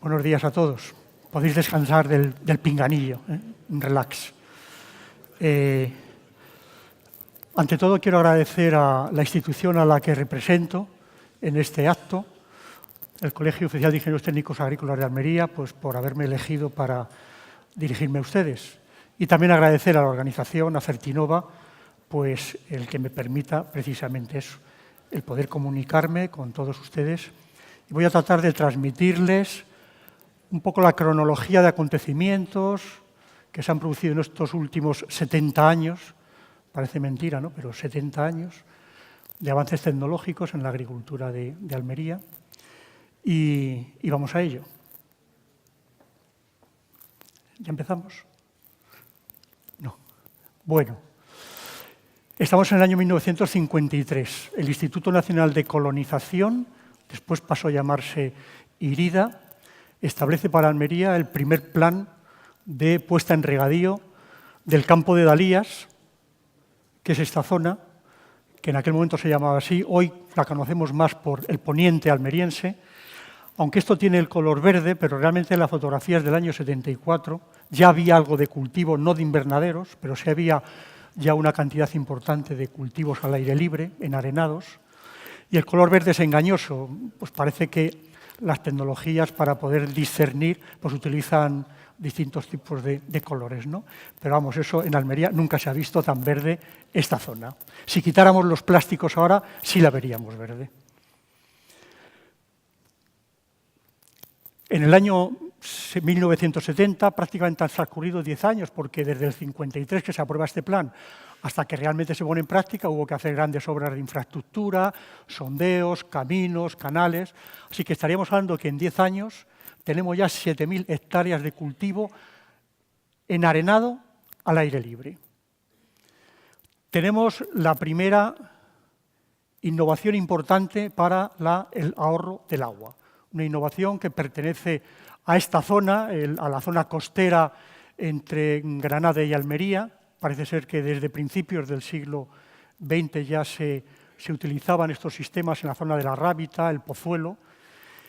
Buenos días a todos. Podéis descansar del pinganillo, un relax. Ante todo, quiero agradecer a la institución a la que represento en este acto, el Colegio Oficial de Ingenieros Técnicos Agrícolas de Almería, pues por haberme elegido para dirigirme a ustedes. Y también agradecer a la organización, a Fertinova, pues el que me permita precisamente eso, el poder comunicarme con todos ustedes. Y voy a tratar de transmitirles un poco la cronología de acontecimientos que se han producido en estos últimos 70 años, parece mentira, ¿no?, pero 70 años de avances tecnológicos en la agricultura de Almería. Y vamos a ello. ¿Ya empezamos? No. Bueno, estamos en el año 1953. El Instituto Nacional de Colonización, después pasó a llamarse IRIDA, establece para Almería el primer plan de puesta en regadío del campo de Dalías, que es esta zona, que en aquel momento se llamaba así, hoy la conocemos más por el poniente almeriense, aunque esto tiene el color verde, pero realmente en las fotografías del año 74 ya había algo de cultivo, no de invernaderos, pero sí había ya una cantidad importante de cultivos al aire libre, en arenados, y el color verde es engañoso, pues parece que las tecnologías para poder discernir pues utilizan distintos tipos de colores, ¿no? Pero vamos, eso en Almería nunca se ha visto tan verde esta zona. Si quitáramos los plásticos ahora, sí la veríamos verde. En el año 1970 prácticamente han transcurrido 10 años, porque desde el 53 que se aprueba este plan hasta que realmente se pone en práctica hubo que hacer grandes obras de infraestructura, sondeos, caminos, canales. Así que estaríamos hablando que en 10 años tenemos ya 7.000 hectáreas de cultivo en arenado al aire libre. Tenemos la primera innovación importante para el ahorro del agua. Una innovación que pertenece a esta zona, a la zona costera entre Granada y Almería. Parece ser que desde principios del siglo XX ya se utilizaban estos sistemas en la zona de la Rábita, el Pozuelo,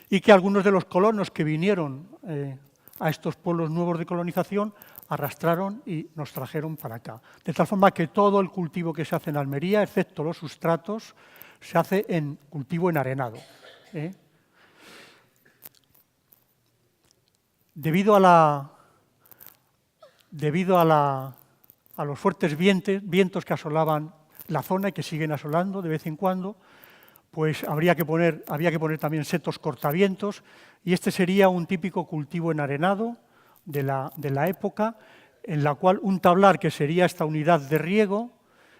y que algunos de los colonos que vinieron a estos pueblos nuevos de colonización arrastraron y nos trajeron para acá. De tal forma que todo el cultivo que se hace en Almería, excepto los sustratos, se hace en cultivo en arenado. Debido a los fuertes vientos que asolaban la zona y que siguen asolando de vez en cuando, pues había que poner también setos cortavientos, y este sería un típico cultivo en arenado de la época, en la cual un tablar, que sería esta unidad de riego,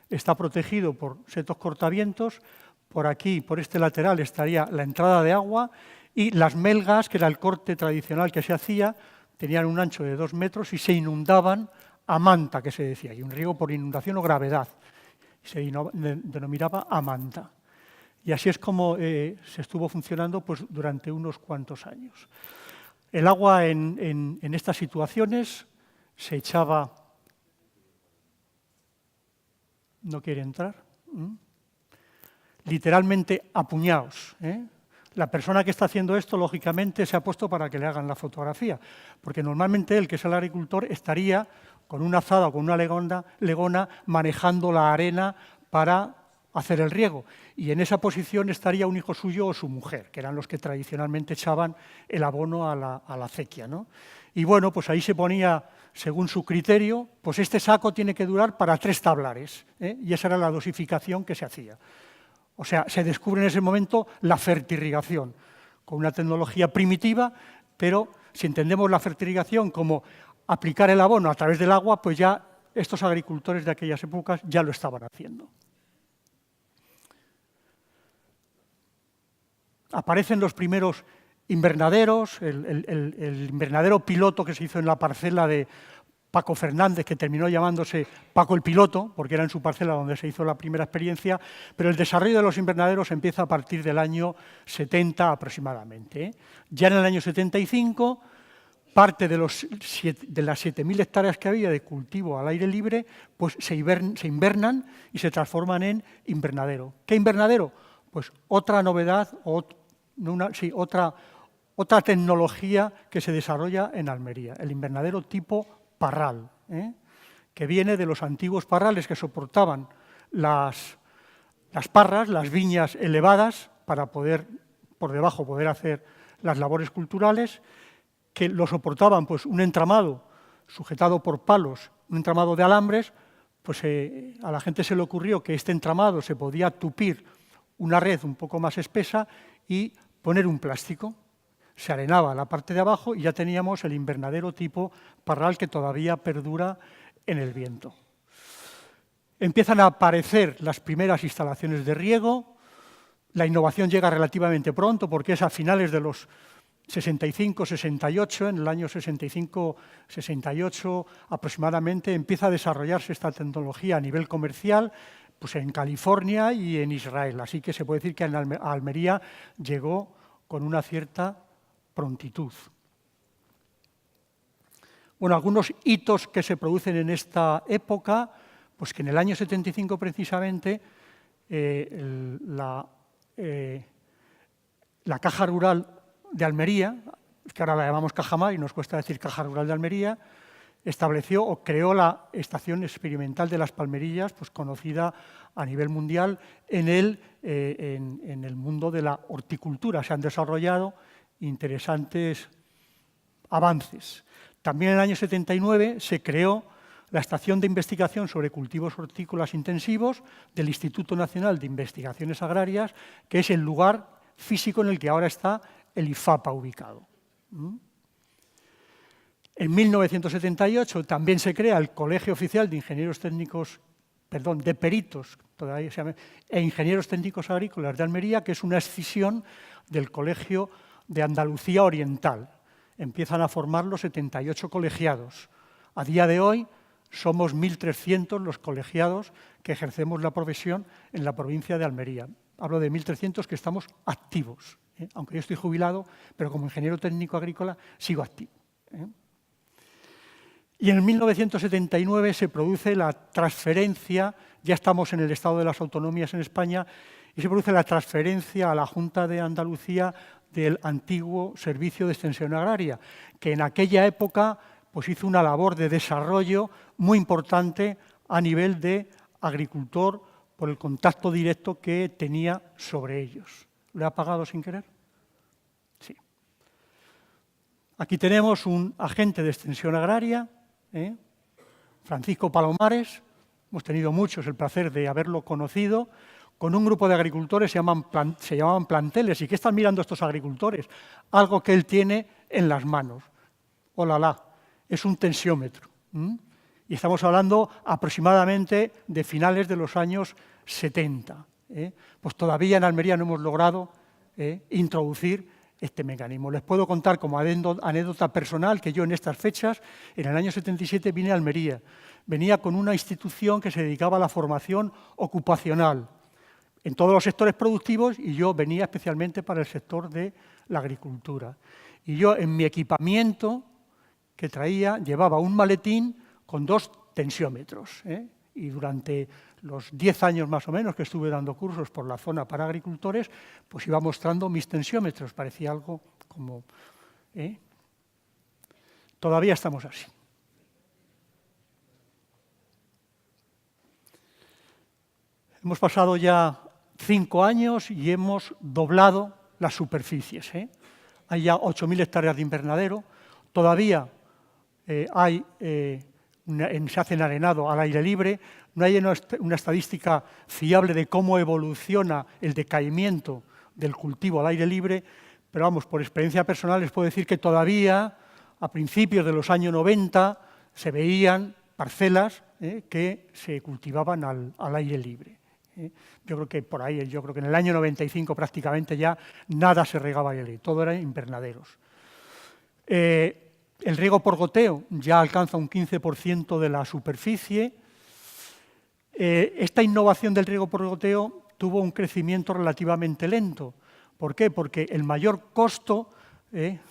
está protegido por setos cortavientos. Por aquí, por este lateral, estaría la entrada de agua, y las melgas, que era el corte tradicional que se hacía, tenían un ancho de 2 metros y se inundaban a manta, que se decía, y un riego por inundación o gravedad. Se denominaba a manta. Y así es como se estuvo funcionando pues, durante unos cuantos años. El agua en estas situaciones se echaba... ¿No quiere entrar? Literalmente a puñados. La persona que está haciendo esto, lógicamente, se ha puesto para que le hagan la fotografía, porque normalmente él, que es el agricultor, estaría con una azada o con una legona manejando la arena para hacer el riego. Y en esa posición estaría un hijo suyo o su mujer, que eran los que tradicionalmente echaban el abono a la acequia, ¿no? Y bueno, pues ahí se ponía, según su criterio, pues este saco tiene que durar para 3 tablares, y esa era la dosificación que se hacía. O sea, se descubre en ese momento la fertirrigación, con una tecnología primitiva, pero si entendemos la fertirrigación como aplicar el abono a través del agua, pues ya estos agricultores de aquellas épocas ya lo estaban haciendo. Aparecen los primeros invernaderos, el invernadero piloto que se hizo en la parcela de Paco Fernández, que terminó llamándose Paco el Piloto, porque era en su parcela donde se hizo la primera experiencia, pero el desarrollo de los invernaderos empieza a partir del año 70 aproximadamente. Ya en el año 75, parte de las 7.000 hectáreas que había de cultivo al aire libre, pues se invernan y se transforman en invernadero. ¿Qué invernadero? Pues otra novedad, otra otra tecnología que se desarrolla en Almería, el invernadero tipo Parral, que viene de los antiguos parrales que soportaban las parras, las viñas elevadas, para poder, por debajo, poder hacer las labores culturales, que lo soportaban pues, un entramado sujetado por palos, un entramado de alambres. Pues a la gente se le ocurrió que este entramado se podía tupir una red un poco más espesa y poner un plástico. Se arenaba la parte de abajo y ya teníamos el invernadero tipo Parral que todavía perdura en el viento. Empiezan a aparecer las primeras instalaciones de riego. La innovación llega relativamente pronto porque es a finales de los 65, 68, en el año 65, 68 aproximadamente, empieza a desarrollarse esta tecnología a nivel comercial, pues en California y en Israel. Así que se puede decir que en Almería llegó con una cierta prontitud. Bueno, algunos hitos que se producen en esta época, pues que en el año 75 precisamente la Caja Rural de Almería, que ahora la llamamos Cajamar y nos cuesta decir Caja Rural de Almería, estableció o creó la Estación Experimental de las Palmerillas, pues conocida a nivel mundial en el mundo de la horticultura. Se han desarrollado interesantes avances. También en el año 79 se creó la Estación de Investigación sobre Cultivos Hortícolas Intensivos del Instituto Nacional de Investigaciones Agrarias, que es el lugar físico en el que ahora está el IFAPA ubicado. En 1978 también se crea el Colegio Oficial de Ingenieros Técnicos, perdón, de Peritos, todavía se llama, e Ingenieros Técnicos Agrícolas de Almería, que es una escisión del Colegio de Andalucía Oriental. Empiezan a formarlo 78 colegiados. A día de hoy somos 1.300 los colegiados que ejercemos la profesión en la provincia de Almería. Hablo de 1.300 que estamos activos. Aunque yo estoy jubilado, pero como ingeniero técnico agrícola sigo activo. Y en 1979 se produce la transferencia, ya estamos en el estado de las autonomías en España, y se produce la transferencia a la Junta de Andalucía del antiguo Servicio de Extensión Agraria, que en aquella época pues, hizo una labor de desarrollo muy importante a nivel de agricultor por el contacto directo que tenía sobre ellos. ¿Lo he apagado sin querer? Sí. Aquí tenemos un agente de extensión agraria, Francisco Palomares, hemos tenido muchos el placer de haberlo conocido, con un grupo de agricultores, se llamaban planteles. ¿Y qué están mirando estos agricultores? Algo que él tiene en las manos. ¡Olala! Es un tensiómetro. Y estamos hablando aproximadamente de finales de los años 70. Pues todavía en Almería no hemos logrado introducir este mecanismo. Les puedo contar como anécdota personal que yo en estas fechas, en el año 77, vine a Almería. Venía con una institución que se dedicaba a la formación ocupacional en todos los sectores productivos y yo venía especialmente para el sector de la agricultura. Y yo en mi equipamiento que traía llevaba un maletín con 2 tensiómetros. Y durante los 10 años más o menos que estuve dando cursos por la zona para agricultores, pues iba mostrando mis tensiómetros. Parecía algo como... Todavía estamos así. Hemos pasado ya 5 años y hemos doblado las superficies. Hay ya 8.000 hectáreas de invernadero. Todavía se hace en arenado al aire libre. No hay una estadística fiable de cómo evoluciona el decaimiento del cultivo al aire libre, pero vamos, por experiencia personal les puedo decir que todavía a principios de los años 90 se veían parcelas que se cultivaban al aire libre. Yo creo que por ahí, yo creo que en el año 95 prácticamente ya nada se regaba al aire, todo eran invernaderos. El riego por goteo ya alcanza un 15% de la superficie. Esta innovación del riego por goteo tuvo un crecimiento relativamente lento. ¿Por qué? Porque el mayor costo,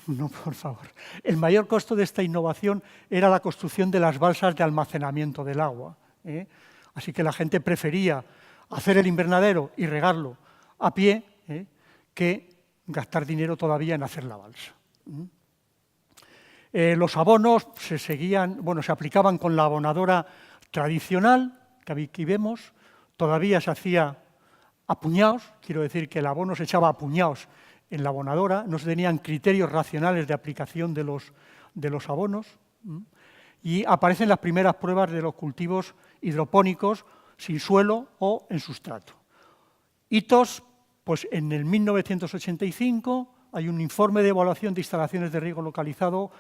no, por favor, el mayor costo de esta innovación era la construcción de las balsas de almacenamiento del agua. Así que la gente prefería hacer el invernadero y regarlo a pie que gastar dinero todavía en hacer la balsa. Los abonos se aplicaban con la abonadora tradicional, que aquí vemos, todavía se hacía a puñados, quiero decir que el abono se echaba a puñados en la abonadora, no se tenían criterios racionales de aplicación de los abonos, y aparecen las primeras pruebas de los cultivos hidropónicos sin suelo o en sustrato. Hitos, pues en el 1985 hay un informe de evaluación de instalaciones de riego localizado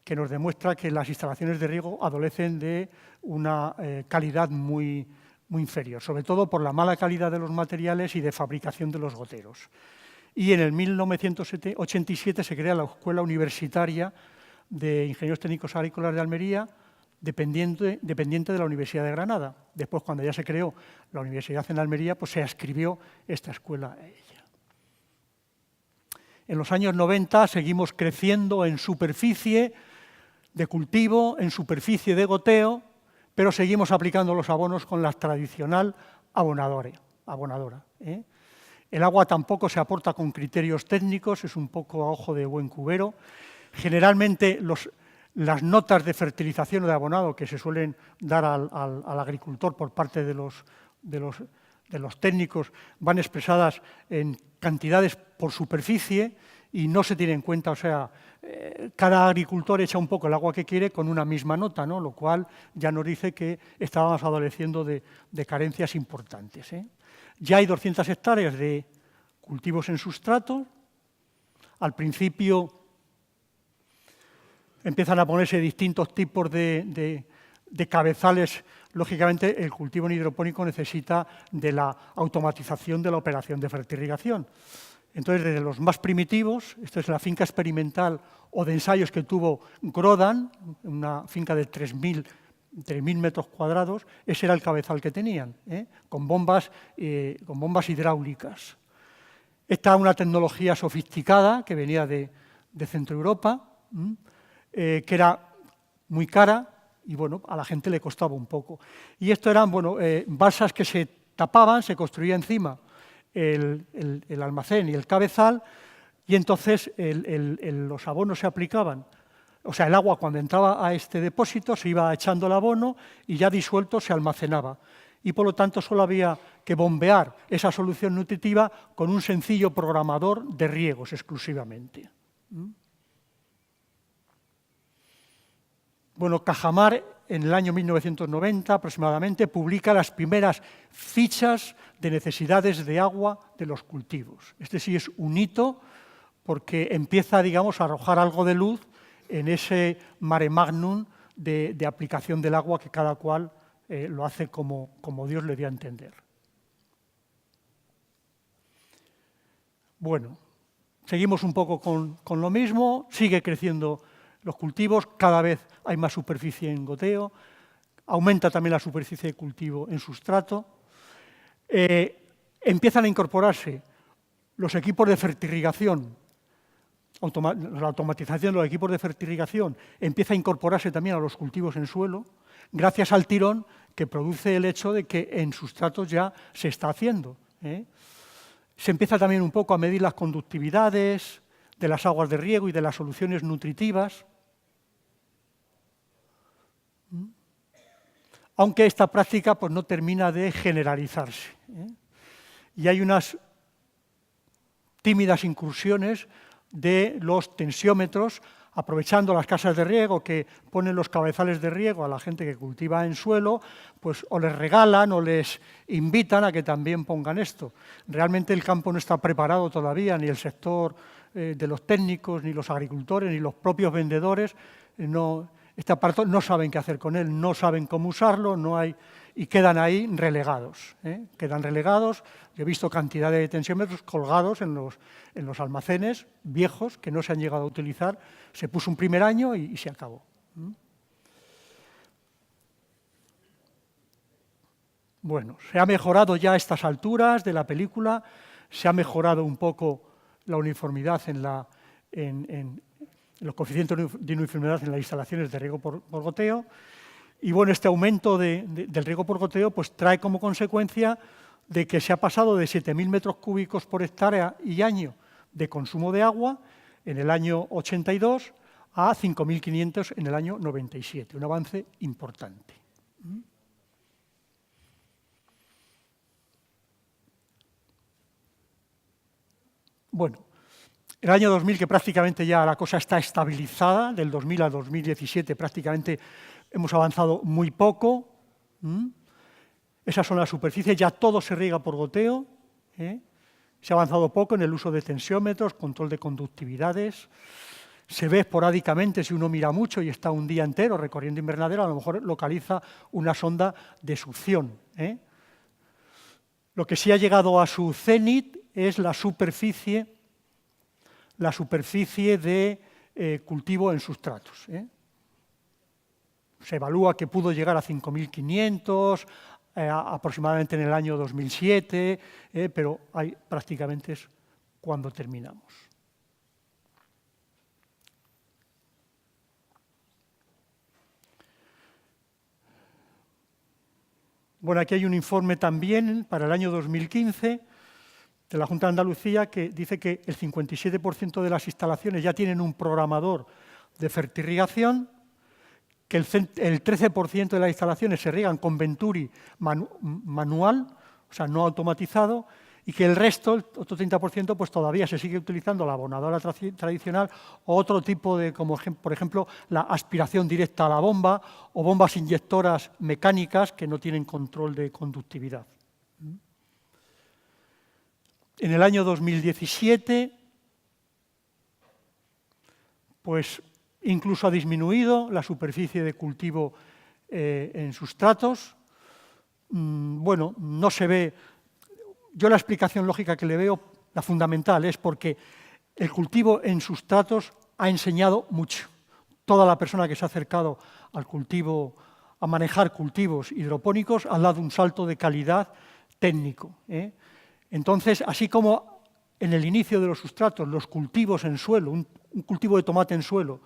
que nos demuestra que las instalaciones de riego adolecen de una calidad muy inferior, sobre todo por la mala calidad de los materiales y de fabricación de los goteros. Y en el 1987 se crea la Escuela Universitaria de Ingenieros Técnicos Agrícolas de Almería, dependiente de la Universidad de Granada. Después, cuando ya se creó la Universidad en Almería, pues se adscribió esta escuela a ella. En los años 90 seguimos creciendo en superficie de cultivo, en superficie de goteo, pero seguimos aplicando los abonos con la tradicional abonadora. El agua tampoco se aporta con criterios técnicos, es un poco a ojo de buen cubero. Generalmente las notas de fertilización o de abonado que se suelen dar al agricultor por parte de los técnicos van expresadas en cantidades por superficie y no se tiene en cuenta, o sea, cada agricultor echa un poco el agua que quiere con una misma nota, ¿no? Lo cual ya nos dice que estábamos adoleciendo de carencias importantes. Ya hay 200 hectáreas de cultivos en sustrato. Al principio empiezan a ponerse distintos tipos de cabezales. Lógicamente, el cultivo en hidropónico necesita de la automatización de la operación de fertirrigación. Entonces, desde los más primitivos, esta es la finca experimental o de ensayos que tuvo Grodan, una finca de 3.000 metros cuadrados, ese era el cabezal que tenían, con bombas hidráulicas. Esta es una tecnología sofisticada que venía de Centro Europa, que era muy cara y bueno, a la gente le costaba un poco. Y esto eran balsas que se tapaban, se construía encima el almacén y el cabezal, y entonces los abonos se aplicaban. O sea, el agua cuando entraba a este depósito se iba echando el abono y ya disuelto se almacenaba. Y por lo tanto solo había que bombear esa solución nutritiva con un sencillo programador de riegos exclusivamente. Bueno, Cajamar, en el año 1990 aproximadamente, publica las primeras fichas de necesidades de agua de los cultivos. Este sí es un hito porque empieza, digamos, a arrojar algo de luz en ese mare magnum de aplicación del agua que cada cual lo hace como Dios le dio a entender. Bueno, seguimos un poco con lo mismo, sigue creciendo los cultivos, cada vez hay más superficie en goteo, aumenta también la superficie de cultivo en sustrato, empiezan a incorporarse los equipos de fertirrigación, la automatización de los equipos de fertirrigación empieza a incorporarse también a los cultivos en suelo, gracias al tirón que produce el hecho de que en sustratos ya se está haciendo. Se empieza también un poco a medir las conductividades de las aguas de riego y de las soluciones nutritivas, aunque esta práctica pues, no termina de generalizarse. Y hay unas tímidas incursiones de los tensiómetros, aprovechando las casas de riego que ponen los cabezales de riego a la gente que cultiva en suelo, pues o les regalan o les invitan a que también pongan esto. Realmente el campo no está preparado todavía, ni el sector de los técnicos, ni los agricultores, ni los propios vendedores, este aparato no saben qué hacer con él, no saben cómo usarlo, y quedan ahí relegados. Quedan relegados. Yo he visto cantidad de tensiómetros colgados en los almacenes viejos que no se han llegado a utilizar. Se puso un primer año y se acabó. Bueno, se ha mejorado ya a estas alturas de la película, se ha mejorado un poco la uniformidad en los coeficientes de uniformidad en las instalaciones de riego por goteo. Y bueno, este aumento del riego por goteo pues, trae como consecuencia de que se ha pasado de 7.000 metros cúbicos por hectárea y año de consumo de agua en el año 82 a 5.500 en el año 97, un avance importante. Bueno, el año 2000, que prácticamente ya la cosa está estabilizada, del 2000 a 2017 prácticamente hemos avanzado muy poco. Esas son las superficies, ya todo se riega por goteo. Se ha avanzado poco en el uso de tensiómetros, control de conductividades. Se ve esporádicamente, si uno mira mucho y está un día entero recorriendo invernadero, a lo mejor localiza una sonda de succión. Lo que sí ha llegado a su cenit es la superficie de cultivo en sustratos. Se evalúa que pudo llegar a 5.500 aproximadamente en el año 2007, pero ahí prácticamente es cuando terminamos. Bueno, aquí hay un informe también para el año 2015 de la Junta de Andalucía que dice que el 57% de las instalaciones ya tienen un programador de fertirrigación, que el 13% de las instalaciones se riegan con Venturi manual, o sea, no automatizado, y que el resto, el otro 30%, pues todavía se sigue utilizando la abonadora tradicional o otro tipo de, como por ejemplo, la aspiración directa a la bomba o bombas inyectoras mecánicas que no tienen control de conductividad. En el año 2017, pues incluso ha disminuido la superficie de cultivo en sustratos. Bueno, no se ve. Yo la explicación lógica que le veo, la fundamental, es porque el cultivo en sustratos ha enseñado mucho. Toda la persona que se ha acercado al cultivo, a manejar cultivos hidropónicos, ha dado un salto de calidad técnico. Entonces, así como en el inicio de los sustratos, los cultivos en suelo, un cultivo de tomate en suelo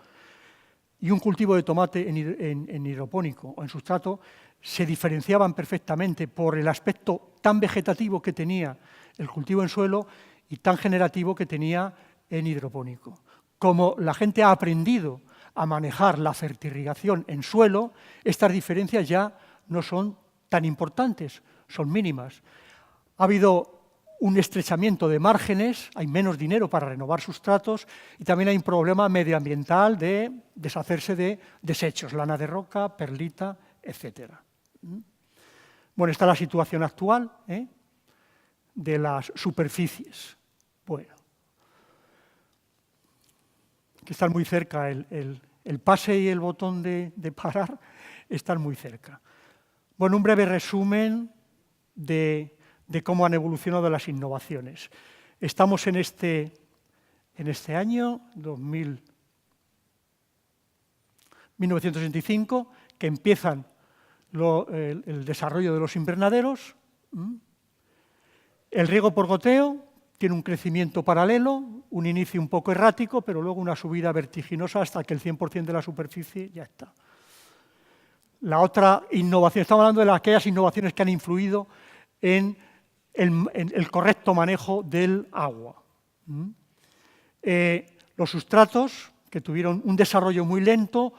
y un cultivo de tomate en hidropónico o en sustrato, se diferenciaban perfectamente por el aspecto tan vegetativo que tenía el cultivo en suelo y tan generativo que tenía en hidropónico. Como la gente ha aprendido a manejar la fertirrigación en suelo, estas diferencias ya no son tan importantes, son mínimas. Ha habido un estrechamiento de márgenes, hay menos dinero para renovar sustratos y también hay un problema medioambiental de deshacerse de desechos, lana de roca, perlita, etc. Bueno, esta es la situación actual de las superficies. Bueno, que están muy cerca, el pase y el botón de parar están muy cerca. Bueno, un breve resumen de cómo han evolucionado las innovaciones. Estamos en este año, 1965, que empiezan el desarrollo de los invernaderos. El riego por goteo tiene un crecimiento paralelo, un inicio un poco errático, pero luego una subida vertiginosa hasta que el 100% de la superficie ya está. La otra innovación, estamos hablando de aquellas innovaciones que han influido en el correcto manejo del agua. Los sustratos, que tuvieron un desarrollo muy lento,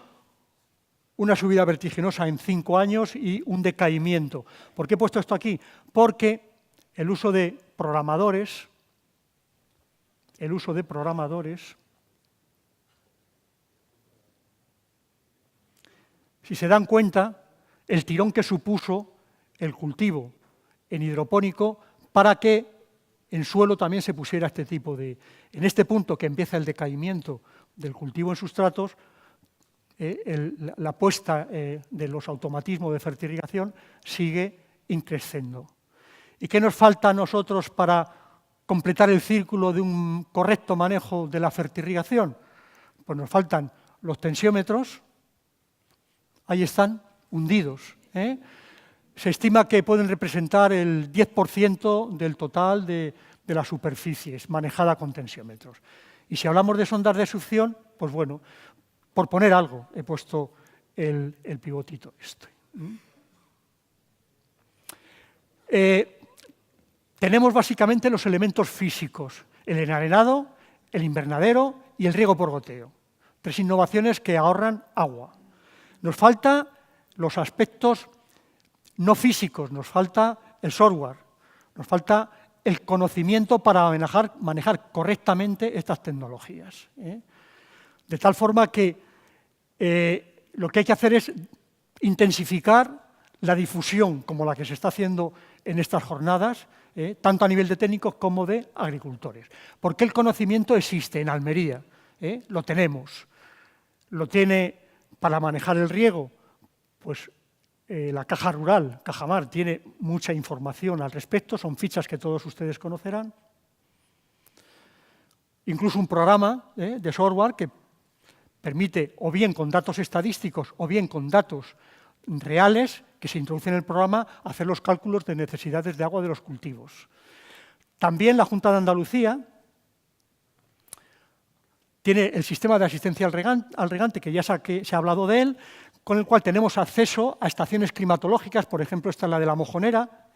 una subida vertiginosa en 5 años y un decaimiento. ¿Por qué he puesto esto aquí? Porque el uso de programadores, si se dan cuenta, el tirón que supuso el cultivo en hidropónico para que en suelo también se pusiera este tipo de... En este punto que empieza el decaimiento del cultivo en sustratos, la puesta de los automatismos de fertirrigación sigue increciendo. ¿Y qué nos falta a nosotros para completar el círculo de un correcto manejo de la fertirrigación? Pues nos faltan los tensiómetros, ahí están, hundidos. Se estima que pueden representar el 10% del total de las superficies manejada con tensiómetros. Y si hablamos de sondas de succión, pues bueno, por poner algo, he puesto el pivotito este. Tenemos básicamente los elementos físicos. el enarenado, el invernadero y el riego por goteo. 3 innovaciones que ahorran agua. Nos falta los aspectos no físicos, nos falta el software, nos falta el conocimiento para manejar correctamente estas tecnologías. De tal forma que lo que hay que hacer es intensificar la difusión, como la que se está haciendo en estas jornadas, tanto a nivel de técnicos como de agricultores. Porque el conocimiento existe en Almería, lo tenemos. Lo tiene para manejar el riego, pues la Caja Rural, Cajamar, tiene mucha información al respecto, son fichas que todos ustedes conocerán. Incluso un programa de software que permite, o bien con datos estadísticos, o bien con datos reales, que se introducen en el programa, hacer los cálculos de necesidades de agua de los cultivos. También la Junta de Andalucía tiene el sistema de asistencia al regante, que ya se ha hablado de él, con el cual tenemos acceso a estaciones climatológicas, por ejemplo, esta es la de La Mojonera,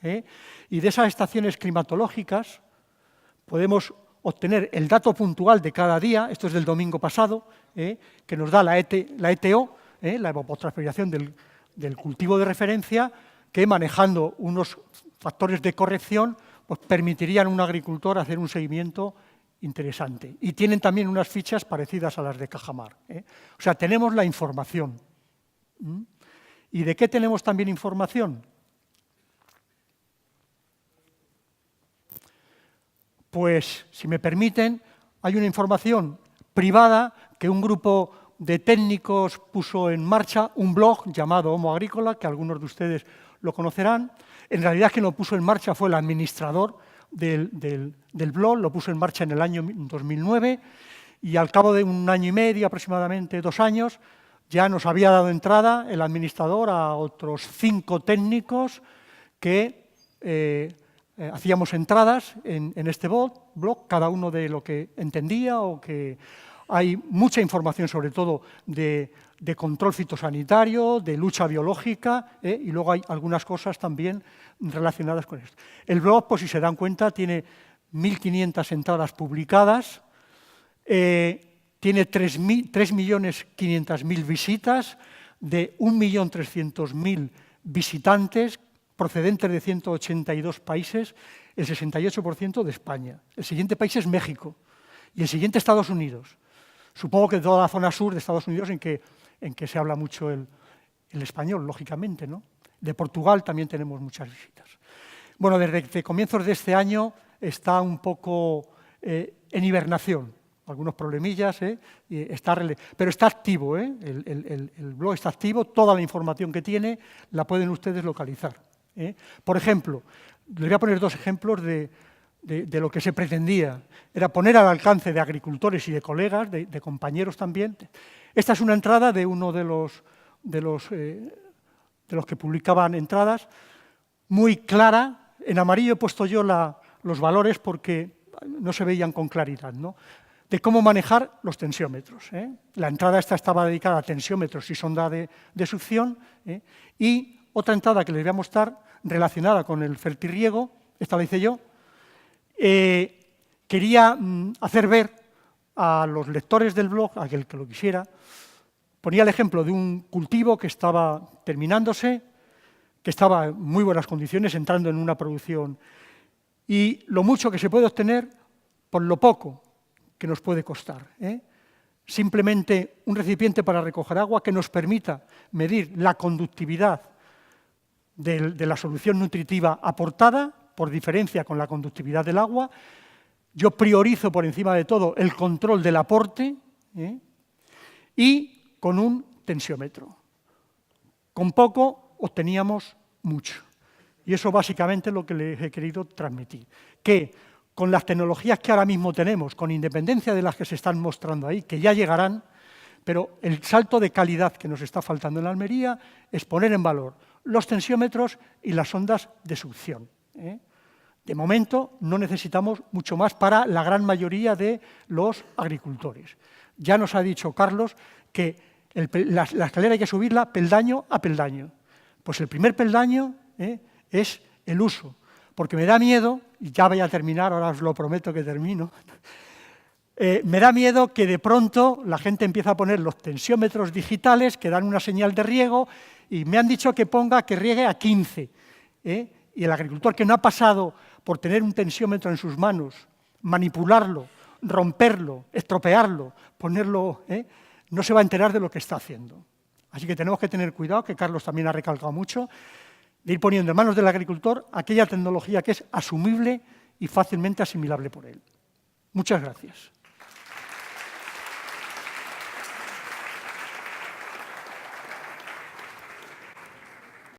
y de esas estaciones climatológicas podemos obtener el dato puntual de cada día, esto es del domingo pasado, que nos da la ETO, la evapotranspiración del cultivo de referencia, que manejando unos factores de corrección pues permitirían a un agricultor hacer un seguimiento interesante. Y tienen también unas fichas parecidas a las de Cajamar. O sea, tenemos la información. ¿Y de qué tenemos también información? Pues, si me permiten, hay una información privada que un grupo de técnicos puso en marcha, un blog llamado Homo Agrícola, que algunos de ustedes lo conocerán. En realidad, quien lo puso en marcha fue el administrador del blog, lo puso en marcha en el año 2009, y al cabo de 1 año y medio, aproximadamente 2 años, ya nos había dado entrada el administrador a otros 5 técnicos que hacíamos entradas en este blog, cada uno de lo que entendía o que hay mucha información, sobre todo de control fitosanitario, de lucha biológica, y luego hay algunas cosas también relacionadas con esto. El blog, pues si se dan cuenta, tiene 1.500 entradas publicadas, tiene 3.500.000 visitas, de 1.300.000 visitantes procedentes de 182 países, el 68% de España. El siguiente país es México y el siguiente Estados Unidos. Supongo que toda la zona sur de Estados Unidos en que se habla mucho el español, lógicamente, ¿no? De Portugal también tenemos muchas visitas. Bueno, desde comienzos de este año está un poco en hibernación, algunos problemillas, pero está activo, el blog está activo, toda la información que tiene la pueden ustedes localizar. Por ejemplo, les voy a poner 2 ejemplos de lo que se pretendía. Era poner al alcance de agricultores y de colegas, de compañeros también. Esta es una entrada de uno de los que publicaban entradas, muy clara. En amarillo he puesto yo los valores porque no se veían con claridad, ¿no? De cómo manejar los tensiómetros. La entrada esta estaba dedicada a tensiómetros y sonda de succión, y otra entrada que les voy a mostrar relacionada con el fertirriego, esta la hice yo. Quería hacer ver a los lectores del blog, a aquel que lo quisiera, ponía el ejemplo de un cultivo que estaba terminándose, que estaba en muy buenas condiciones, entrando en una producción, y lo mucho que se puede obtener por lo poco que nos puede costar. Simplemente un recipiente para recoger agua que nos permita medir la conductividad de la solución nutritiva aportada, por diferencia con la conductividad del agua. Yo priorizo por encima de todo el control del aporte, y con un tensiómetro. Con poco obteníamos mucho. Y eso básicamente es lo que les he querido transmitir. Que con las tecnologías que ahora mismo tenemos, con independencia de las que se están mostrando ahí, que ya llegarán, pero el salto de calidad que nos está faltando en Almería es poner en valor los tensiómetros y las sondas de succión. De momento no necesitamos mucho más para la gran mayoría de los agricultores. Ya nos ha dicho Carlos que la escalera hay que subirla peldaño a peldaño. Pues el primer peldaño es el uso, porque me da miedo, y ya voy a terminar, ahora os lo prometo que termino, me da miedo que de pronto la gente empiece a poner los tensiómetros digitales que dan una señal de riego y me han dicho que ponga que riegue a 15. Y el agricultor que no ha pasado por tener un tensiómetro en sus manos, manipularlo, romperlo, estropearlo, ponerlo, no se va a enterar de lo que está haciendo. Así que tenemos que tener cuidado, que Carlos también ha recalcado mucho, de ir poniendo en manos del agricultor aquella tecnología que es asumible y fácilmente asimilable por él. Muchas gracias.